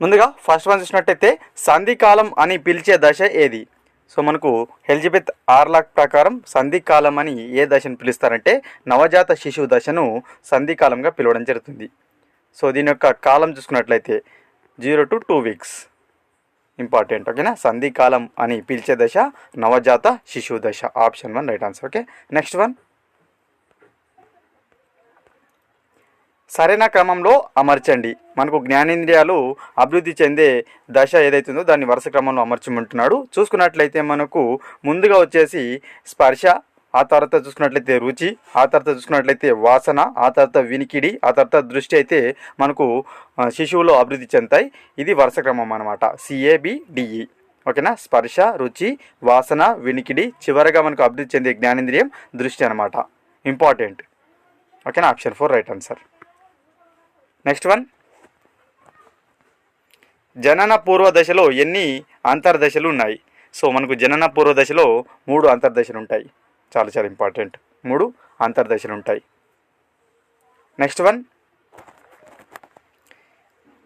ముందుగా first one చూసినట్టయితే సంధికాలం అని పిలిచే దశ ఏది? సో మనకు ఎలిజబెత్ ఆర్లాక్ ప్రకారం సంధికాలం అని ఏ దశను పిలుస్తారంటే నవజాత శిశువు దశను సంధికాలంగా పిలవడం జరుగుతుంది. సో దీని యొక్క కాలం చూసుకున్నట్లయితే 0 to 2 weeks. ఇంపార్టెంట్. ఓకేనా? సంధికాలం అని పిలిచే దశ నవజాత శిశువు దశ. Option 1 right answer. Okay, next one. సరైన క్రమంలో అమర్చండి. మనకు జ్ఞానేంద్రియాలు అభివృద్ధి చెందే దశ ఏదైతుందో దాన్ని వరుస క్రమంలో అమర్చమంటున్నాడు. చూసుకున్నట్లయితే మనకు ముందుగా వచ్చేసి స్పర్శ, ఆ తర్వాత చూసుకున్నట్లయితే రుచి, ఆ తర్వాత చూసుకున్నట్లయితే వాసన, ఆ తర్వాత వినికిడి, ఆ తర్వాత దృష్టి అయితే మనకు శిశువులో అభివృద్ధి చెందుతాయి. ఇది వరుస క్రమం అనమాట, CABDE. ఓకేనా? స్పర్శ, రుచి, వాసన, వినికిడి, చివరగా మనకు అభివృద్ధి చెందే జ్ఞానేంద్రియం దృష్టి అనమాట. ఇంపార్టెంట్. ఓకేనా? Option 4 right answer. Next one. జనన పూర్వ దశలో ఎన్ని అంతర్దశలు ఉన్నాయి? సో మనకు జనన పూర్వ దశలో 3 అంతర్దశలు ఉంటాయి. చాలా చాలా ఇంపార్టెంట్, 3 అంతర్దశలు ఉంటాయి. Next one.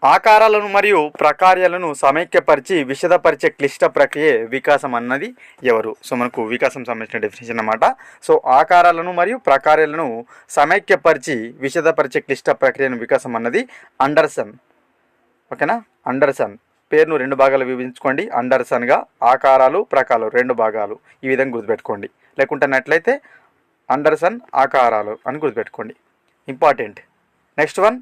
ఆకారాలను మరియు ప్రకార్యాలను సమైక్యపరిచి విశదపరిచే క్లిష్ట ప్రక్రియ వికాసం అన్నది ఎవరు? సో మనకు వికాసం సంబంధించిన డెఫినేషన్ అన్నమాట. సో ఆకారాలను మరియు ప్రకార్యాలను సమైక్యపరిచి విశదపరిచే క్లిష్ట ప్రక్రియను వికాసం అన్నది అండర్సన్. ఓకేనా? అండర్సన్. పేరును 2 భాగాలు విభజించుకోండి. అండర్సన్గా ఆకారాలు ప్రకారాలు 2 భాగాలు. ఈ విధంగా గుర్తుపెట్టుకోండి. లేకుంటున్నట్లయితే అండర్సన్ ఆకారాలు అని గుర్తుపెట్టుకోండి. ఇంపార్టెంట్. Next one.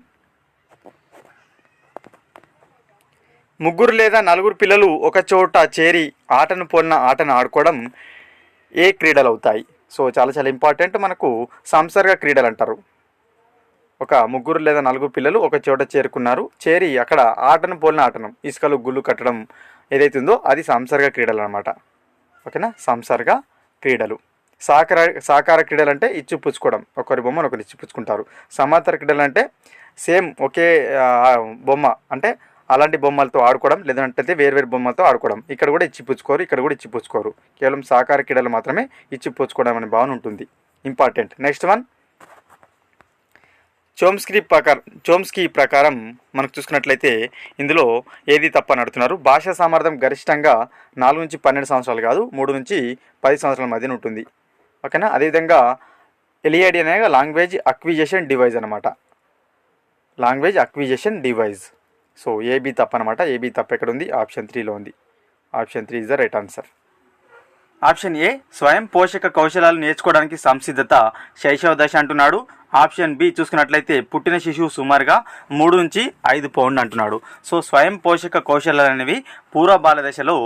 3 లేదా 4 పిల్లలు ఒక చోట చేరి ఆటను పోలిన ఆటను ఆడుకోవడం ఏ క్రీడలు అవుతాయి? సో చాలా చాలా ఇంపార్టెంట్. మనకు సంసర్గ క్రీడలు అంటారు. ఒక 3 లేదా 4 పిల్లలు ఒక చోట చేరి అక్కడ ఆటను పోలిన ఆటను, ఇసుకలు గుళ్ళు కట్టడం ఏదైతుందో అది సంసర్గ క్రీడలు అనమాట. ఓకేనా? సంసర్గ క్రీడలు. సాకార క్రీడలు అంటే ఇచ్చిపుచ్చుకోవడం, ఒకరి బొమ్మను ఒకరు ఇచ్చిపుచ్చుకుంటారు. సమాంతర క్రీడలు అంటే సేమ్ ఒకే బొమ్మ అంటే అలాంటి బొమ్మలతో ఆడుకోవడం, లేదంటే వేరు బొమ్మలతో ఆడుకోవడం. ఇక్కడ కూడా ఇచ్చిపుచ్చుకోరు, ఇక్కడ కూడా ఇచ్చిపుచ్చుకోరు. కేవలం సాకార క్రీడలు మాత్రమే ఇచ్చిపుచ్చుకోవడం అనే భావన ఉంటుంది. ఇంపార్టెంట్. Next one. చోమ్స్కీ ప్రకారం మనకు చూసుకున్నట్లయితే ఇందులో ఏది తప్పని అడుగుతున్నారు. భాషా సామర్థ్యం గరిష్టంగా 4 నుంచి 12 సంవత్సరాలు కాదు, 3 నుంచి 10 సంవత్సరాల మధ్యన ఉంటుంది. ఓకేనా? అదేవిధంగా LAD అనేది లాంగ్వేజ్ అక్విజిషన్ డివైజ్ అనమాట. Language acquisition device. So AB తప్పు అనమాట. AB తప్పు ఎక్కడ ఉంది? ఆప్షన్ 3లో ఉంది. Option 3 is the right answer. Option A స్వయం పోషక కౌశలాలు నేర్చుకోవడానికి సంసిద్ధత శైశవ దశ అంటున్నాడు. ఆప్షన్ బి చూసుకున్నట్లయితే పుట్టిన శిశువు సుమారుగా 3 నుంచి 5 పౌండ్లు అంటున్నాడు. సో స్వయం పోషక కౌశలాలు అనేవి పూర్వ బాల దశలో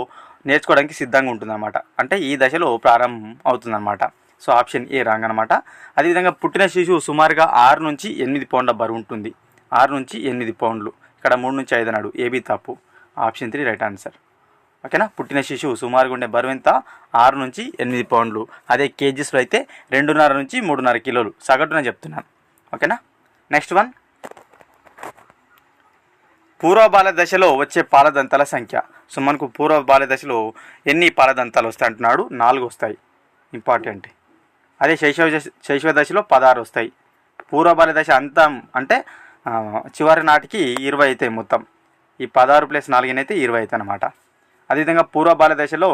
నేర్చుకోవడానికి సిద్ధంగా ఉంటుందన్నమాట. అంటే ఈ దశలో ప్రారంభం అవుతుందన్నమాట. సో ఆప్షన్ ఏ రాంగ్ అనమాట. అదేవిధంగా పుట్టిన శిశువు సుమారుగా 6 నుంచి 8 పౌండ్ల బరువు ఉంటుంది. 6 నుంచి 8 పౌండ్లు. ఇక్కడ 3 నుంచి 5 అన్నాడు. ఏబీ తప్పు. Option 3 right answer. ఓకేనా? పుట్టిన శిశువు సుమారుగా ఉండే బరువు ఎంత? 6 నుంచి 8 పౌండ్లు. అదే కేజీస్లో అయితే 2.5 నుంచి 3.5 కిలోలు సగటున చెప్తున్నాను. ఓకేనా? Next one. పూర్వ బాల దశలో వచ్చే పాలదంతాల సంఖ్య. సో మనకు పూర్వ బాల దశలో ఎన్ని పాలదంతాలు వస్తాయి అంటున్నాడు? 4 వస్తాయి. ఇంపార్టెంట్. అదే శైశవ దశలో 16 వస్తాయి. పూర్వ బాల దశ అంతం అంటే చివరి నాటికి 20 అవుతాయి మొత్తం. ఈ 16 + 4 అయితే 20 అవుతాయి అన్నమాట. అదేవిధంగా పూర్వ బాల దశలో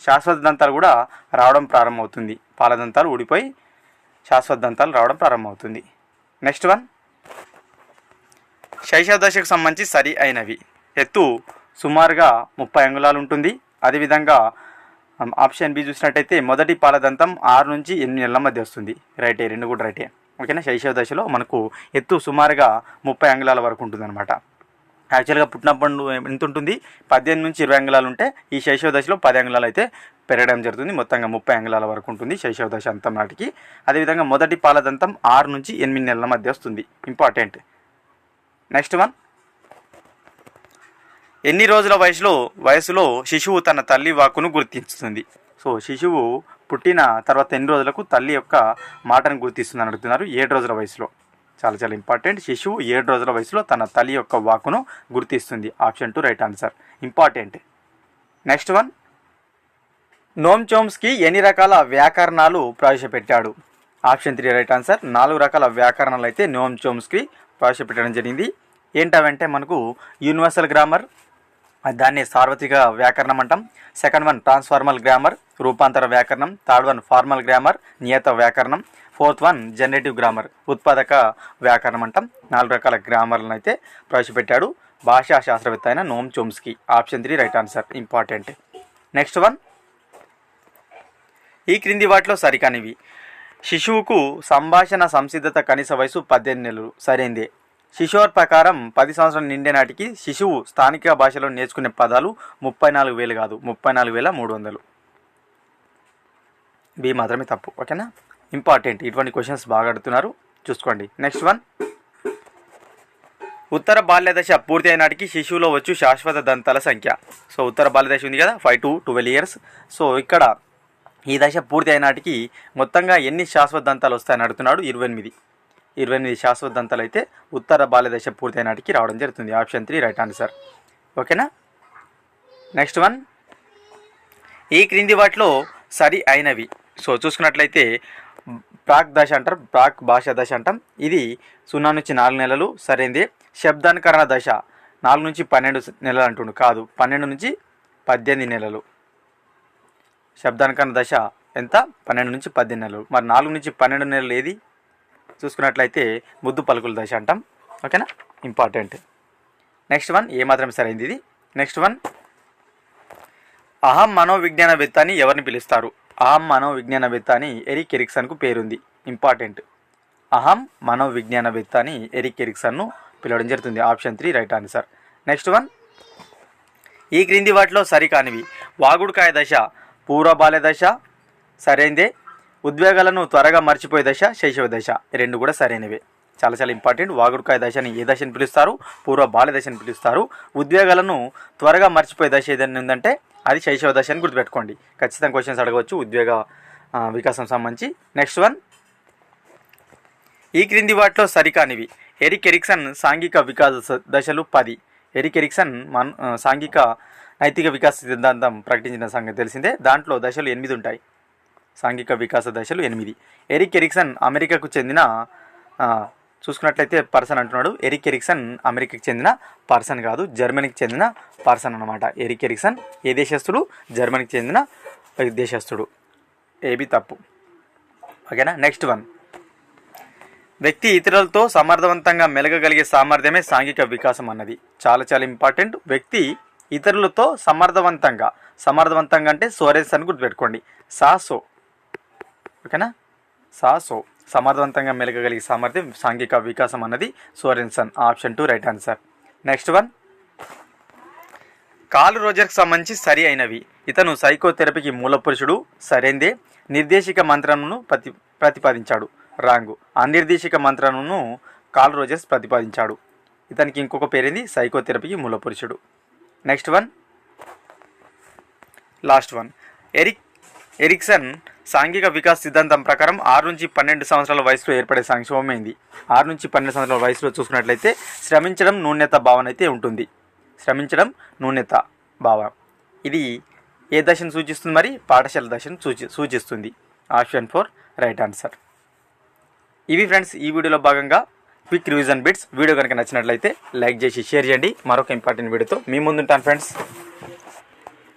శాశ్వత దంతాలు కూడా రావడం ప్రారంభమవుతుంది. పాలదంతాలు ఊడిపోయి శాశ్వత దంతాలు రావడం ప్రారంభమవుతుంది. Next one. శైశవ దశకు సంబంధించి సరి అయినవి. ఎత్తు సుమారుగా 30 అంగుళాలు ఉంటుంది. అదేవిధంగా ఆప్షన్ బి చూసినట్టయితే మొదటి పాలదంతం 6 నుంచి 8 నెలల మధ్య వస్తుంది. రైటే, 2 కూడా రైటే. ఓకేనా? శైశవ దశలో మనకు ఎత్తు సుమారుగా 30 అంగుళాల వరకు ఉంటుందన్నమాట. యాక్చువల్గా పుట్టినప్పుడు ఎంత ఉంటుంది? 18 నుంచి 20 అంగుళాలు ఉంటే ఈ శైశవ దశలో 10 అంగుళాలు అయితే పెరగడం జరుగుతుంది. మొత్తంగా 30 అంగుళాల వరకు ఉంటుంది శైశవ దశ అంతం నాటికి. అదేవిధంగా మొదటి పాలదంతం 6 నుంచి 8 నెలల మధ్య వస్తుంది. ఇంపార్టెంట్. Next one. ఎన్ని రోజుల వయసులో శిశువు తన తల్లి వాక్కును గుర్తిస్తుంది? సో శిశువు పుట్టిన తర్వాత ఎన్ని రోజులకు తల్లి యొక్క మాటను గుర్తిస్తుందని అడుగుతున్నారు. 7 రోజుల వయసులో. చాలా చాలా ఇంపార్టెంట్. శిశువు 7 రోజుల వయసులో తన తల్లి యొక్క వాక్కును గుర్తిస్తుంది. Option 2 right answer. Important. Next one. Noam Chomsky ఎన్ని రకాల వ్యాకరణాలు ప్రవేశపెట్టాడు? Option 3 right answer. 4 రకాల వ్యాకరణాలు అయితే నోమ్ చోమ్స్కీ ప్రవేశపెట్టడం జరిగింది. ఏంటవంటే మనకు యూనివర్సల్ గ్రామర్, దాన్ని సార్వత్రిక వ్యాకరణం అంటాం. సెకండ్ వన్ ట్రాన్స్ఫార్మల్ గ్రామర్, రూపాంతర వ్యాకరణం. థర్డ్ వన్ ఫార్మల్ గ్రామర్, నియత వ్యాకరణం. ఫోర్త్ వన్ జనరేటివ్ గ్రామర్, ఉత్పాదక వ్యాకరణం అంటాం. 4 రకాల గ్రామర్లను అయితే ప్రవేశపెట్టాడు భాషా శాస్త్రవేత్త అయిన Noam Chomsky. Option 3 right answer, important. Next one, ఈ క్రింది వాటిలో సరికానివి. శిశువుకు సంభాషణ సంసిద్ధత కనీస వయసు 18 నెలలు, సరైందే. శిశువర్ ప్రకారం 10 సంవత్సరాలు నిండే నాటికి శిశువు స్థానిక భాషలో నేర్చుకునే పదాలు 34,000 కాదు, 34,300. బి మాత్రమే తప్పు. ఓకేనా, ఇంపార్టెంట్. ఇటువంటి క్వశ్చన్స్ బాగా అడుగుతున్నారు, చూసుకోండి. నెక్స్ట్ వన్, ఉత్తర బాల్య దశ పూర్తి అయినాటికి శిశువులో వచ్చు శాశ్వత దంతాల సంఖ్య. సో ఉత్తర బాల్య దశ ఉంది కదా, 5 to 12 years. సో ఇక్కడ ఈ దశ పూర్తి అయినాటికి మొత్తంగా ఎన్ని శాశ్వత దంతాలు వస్తాయని అడుగుతున్నాడు. 28 శాశ్వత దంతాలు అయితే ఉత్తర బాల్య దశ పూర్తి అయినాటికి రావడం జరుగుతుంది. Option 3 right answer. ఓకేనా, నెక్స్ట్ వన్, ఈ క్రింది వాటిలో సరి అయినవి. సో చూసుకున్నట్లయితే ప్రాక్ దశ అంటారు, ప్రాక్ భాషా దశ అంటాం. ఇది 0 నుంచి 4 నెలలు, సరైందే. శబ్దానుకరణ దశ 4 నుంచి 12 నెలలు అంటుండు, కాదు, 12 నుంచి 18 నెలలు. శబ్దానుకరణ దశ ఎంత? 12 నుంచి 18 నెలలు. మరి 4 నుంచి 12 నెలలు ఏది? చూసుకున్నట్లయితే ముద్దు పలుకుల దశ అంటాం. ఓకేనా, ఇంపార్టెంట్. నెక్స్ట్ వన్, ఏ మాత్రం సరైంది ఇది. నెక్స్ట్ వన్, అహం మనోవిజ్ఞానవేత్త అని ఎవరిని పిలుస్తారు? అహం మనోవిజ్ఞానవేత్త అని ఎరిక్ ఎరిక్సన్కు పేరుంది. ఇంపార్టెంట్. అహం మనోవిజ్ఞానవేత్త అని ఎరిక్ ఎరిక్సన్ను పిలవడం జరుగుతుంది. Option 3 right answer. Next one, ఈ క్రింది వాటిలో సరికానివి. వాగుడుకాయ దశ పూర్వ బాల్య దశ, సరైందే. ఉద్వేగాలను త్వరగా మర్చిపోయే దశ శైశవ దశ, 2 కూడా సరైనవే. చాలా చాలా ఇంపార్టెంట్. వాగుడుకాయ దశని ఏ దశని పిలుస్తారు? పూర్వ బాల్య దశని పిలుస్తారు. ఉద్వేగాలను త్వరగా మర్చిపోయే దశ ఏదైనా ఉందంటే అది శైశవ దశ అని గుర్తుపెట్టుకోండి. ఖచ్చితంగా క్వశ్చన్స్ అడగవచ్చు ఉద్వేగ వికాసం సంబంధించి. నెక్స్ట్ వన్, ఈ క్రింది వాటిలో సరికానివి. ఎరిక్ ఎరిక్సన్ సాంఘిక వికాస దశలు 10. ఎరిక్ ఎరిక్సన్ సాంఘిక నైతిక వికాస సిద్ధాంతం ప్రకటించిన సంగతి తెలిసిందే. దాంట్లో దశలు 8 ఉంటాయి. సాంఘిక వికాస దశలు 8. ఎరిక్ ఎరిక్సన్ అమెరికాకు చెందిన చూసుకున్నట్లయితే పర్సన్ అంటున్నాడు. ఎరిక్ ఎరిక్సన్ అమెరికాకు చెందిన పర్సన్ కాదు, జర్మనీకి చెందిన పర్సన్ అన్నమాట. ఎరిక్ ఎరిక్సన్ ఏ దేశస్తుడు? జర్మనీకి చెందిన దేశస్తుడు. ఏబి తప్పు. ఓకేనా, నెక్స్ట్ వన్, వ్యక్తి ఇతరులతో సమర్థవంతంగా మెలగగలిగే సామర్థ్యమే సాంఘిక వికాసం అన్నది. చాలా చాలా ఇంపార్టెంట్. వ్యక్తి ఇతరులతో సమర్థవంతంగా అంటే సోరెన్స్ అని గుర్తుపెట్టుకోండి. సాసో. ఓకేనా, సాసో, సమర్థవంతంగా మెలగగలిగే సామర్థ్యం సాంఘిక వికాసం అన్నది Sorensen. Option 2 right answer. Next one, Carl రోజర్కి సంబంధించి సరి అయినవి. ఇతను సైకోథెరపీకి మూల పురుషుడు, సరైందే. నిర్దేశిక మంత్రమును ప్రతిపాదించాడు, రాంగు. అనిర్దేశిక మంత్రమును కార్ల్ రోజర్స్ ప్రతిపాదించాడు. ఇతనికి ఇంకొక పేరేంది? సైకోథెరపీకి మూల పురుషుడు. Next one, last one, Erikson సాంఘిక వికాస సిద్ధాంతం ప్రకారం 6 నుంచి 12 సంవత్సరాల వయసులో ఏర్పడే సంక్షోభం ఏంది? 6 నుంచి 12 సంవత్సరాల వయసులో చూసుకున్నట్లయితే శ్రమించడం నూన్యత భావన అయితే ఉంటుంది. శ్రమించడం నూన్యత భావన ఇది ఏ దశను సూచిస్తుంది? మరి పాఠశాల దశను సూచిస్తుంది. Option 4 right answer. ఇవి ఫ్రెండ్స్ ఈ వీడియోలో భాగంగా క్విక్ రివిజన్ బిట్స్. వీడియో కనుక నచ్చినట్లయితే లైక్ చేసి షేర్ చేయండి. మరొక ఇంపార్టెంట్ వీడియోతో మీ ముందుంటాను ఫ్రెండ్స్.